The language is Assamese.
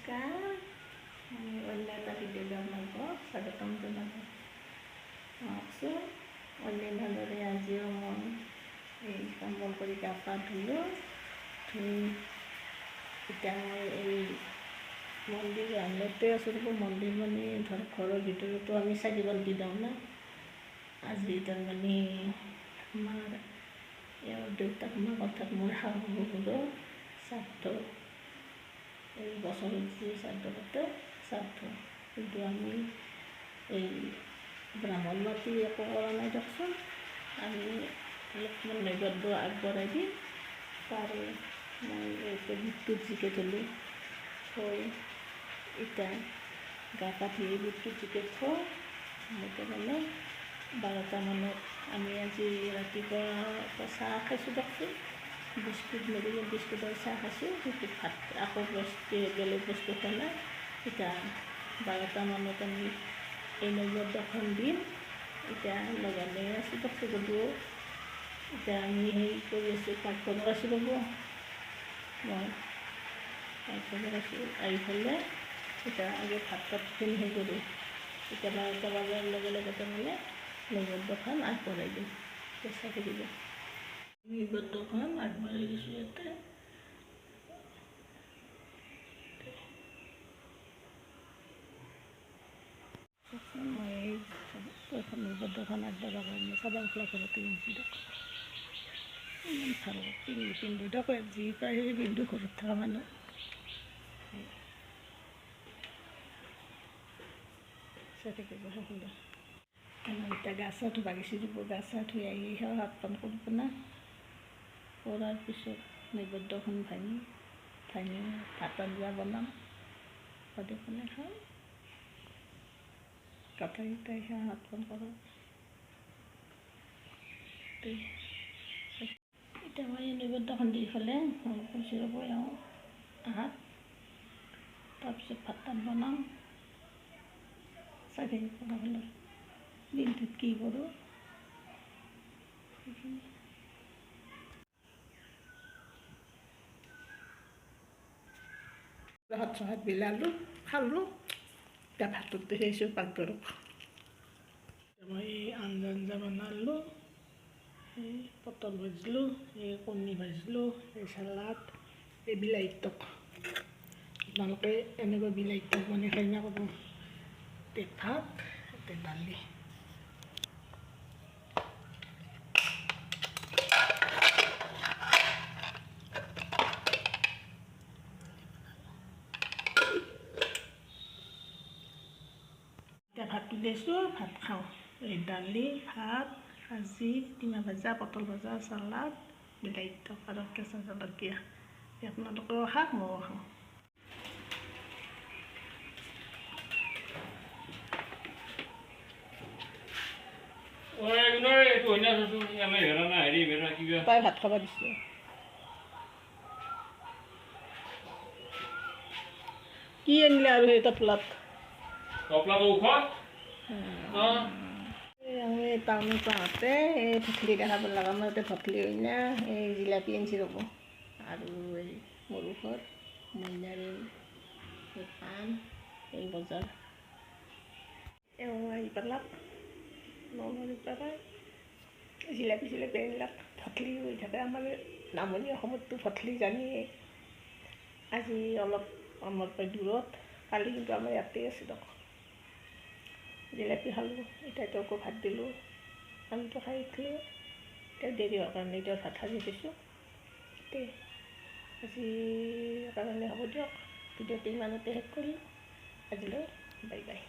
নমস্কাৰ, মই অন্য এটা ভিডিঅ'লৈ আপোনালোকক স্বাগতম জনালোঁ। আছোঁ অন্যান্য দৰে আজিও মই এই কাম বন কৰি গা পা ধুলোঁ। ধুই এতিয়া মই এই মন্দিৰ আনতে আছোঁ। মন্দিৰ মানে ধৰক ঘৰৰ ভিতৰতো আমি চাকি বন্তি দিওঁ না। আজি তাৰমানে আমাৰ এওঁৰ দেউতাক মাক অৰ্থাৎ মোৰ শাহু শহুৰৰ শ্ৰাদ্ধ, এই বছৰত যি শ্ৰাদ্ধ পাতে শ্ৰাদ্ধ, কিন্তু আমি এই ব্ৰাহ্মণ মাতি একো কৰা নাই দিয়কচোন। আমি অলপমান নৈবেদ্য আগবঢ়াই দিম। তাৰে মই এইটো বুটটোত জিকে থলোঁ, থৈ এতিয়া গা পা ধুই বুটটোত জিকে থওঁ। এনেকৈ মানে 12টা মানত আমি আজি ৰাতিপুৱা চাহ খাইছোঁ দিয়কচোন। বিস্কুট মেডিকেল বিস্কুটৰ চাহ খাইছোঁ, কিন্তু ভাত আকৌ বেলেগ বস্তু খোৱা নাই। এতিয়া 12টা মানত আমি এই নৈবেদ্যখন দিম। এতিয়া লগালে আছোঁ দিয়কচোন যদিও এতিয়া আমি হেৰি কৰি আছোঁ, পাকঘৰত আছোঁ ৰ'ব। মই পাকঘৰত আছোঁ, আহি পেলাই এতিয়া আগে ভাত চাতখিনি হেৰি কৰোঁ। এতিয়া 12টা বজাৰ লগে লগে তাৰমানে নৈবেদ্যখন আগবঢ়াই দিম। চাই থাকিব, নৈবেদ্যখন আগবঢ়াই দিছোঁ ইয়াতে। মই এইখন নৈবেদ্যখন আগবঢ়াব কাৰণে চাদৰ মেখেলা ঘৰতে কিনিছোঁ দিয়ক। ইমান ভাল পিন্ধো দিয়ক, যি পায় সেই পিন্ধো, ঘৰত থকা মানুহ। চাই থাকিব সকলো। এতিয়া গা চা ধুব গৈছোঁ দিব, গা চা ধুই আহি সেৱা ভাতখন কৰিব না। কৰাৰ পিছত নৈবেদ্যখন ভাঙি ভাত আঞ্জা বনাম, সদায় বনাই খাম। গোটেইকেইটাই সেৱা ভাতখন কৰোঁ। এতিয়া মই নৈবেদ্যখন দি পেলাই কৈছোঁ ৰ'ব এওঁ আহাত, তাৰপিছত ভাত তাত বনাম। চাই থাকিব সকলো, দিনটোত কি কৰোঁ। ভাত চাত বিলালোঁ, খালোঁ। এতিয়া ভাতত দেখিছোঁ পাকঘৰত মই আঞ্জা বনালোঁ। এই পটল ভাজিলোঁ, এই কণী ভাজিলোঁ, এই চালাড, এই বিলাহীৰ টক। আপোনালোকে এনেকৈ বিলাহীৰ টক বনাই খাই না ক'ব। ভাত দালি। এতিয়া ভাতটো দিছোঁ, ভাত খাওঁ। এই দালি, ভাত, ভাজি, টিমা ভাজা, পটল ভাজা, চালাড, বিলাহীৰ টক আৰু কেঁচা জলকীয়া। আপোনালোকেও খাওক, ময়ো খাওঁ। তাই ভাত খাব দিছোঁ। কি আনিলে আৰু সেই টপলাত? আমি টাউনত যাওঁতে এই ভঠলি দেখাব লগা, মই ইয়াতে ভঠলি হয় না, এই জিলাপি আনিছে ৰ'ব। আৰু এই মৰুঘৰ, মইনাৰে পাণ, এই বজাৰ এওঁ আহি পেলাক, নলবাৰীৰ পৰাই জিলাপি চিলাপি আনিলাক। ভঠলি হৈ থাকে আমাৰ নামনি অসমততো ভঠলি জানিয়ে। আজি অলপ আমাৰ পৰা দূৰত, কালি কিন্তু আমাৰ ইয়াতে আছে দিয়ক। জিলাপি খালোঁ, এতিয়া তেওঁকো ভাত দিলোঁ। আমিতো খাই উঠিলোঁ, এতিয়া দেৰি হোৱাৰ কাৰণে এতিয়া ভাত সাজি থৈছোঁ। আজিৰ কাৰণে হ'ব দিয়ক, ভিডিঅ'টো ইমানতে শেষ কৰিলোঁ। আজিলৈ বাই বাই।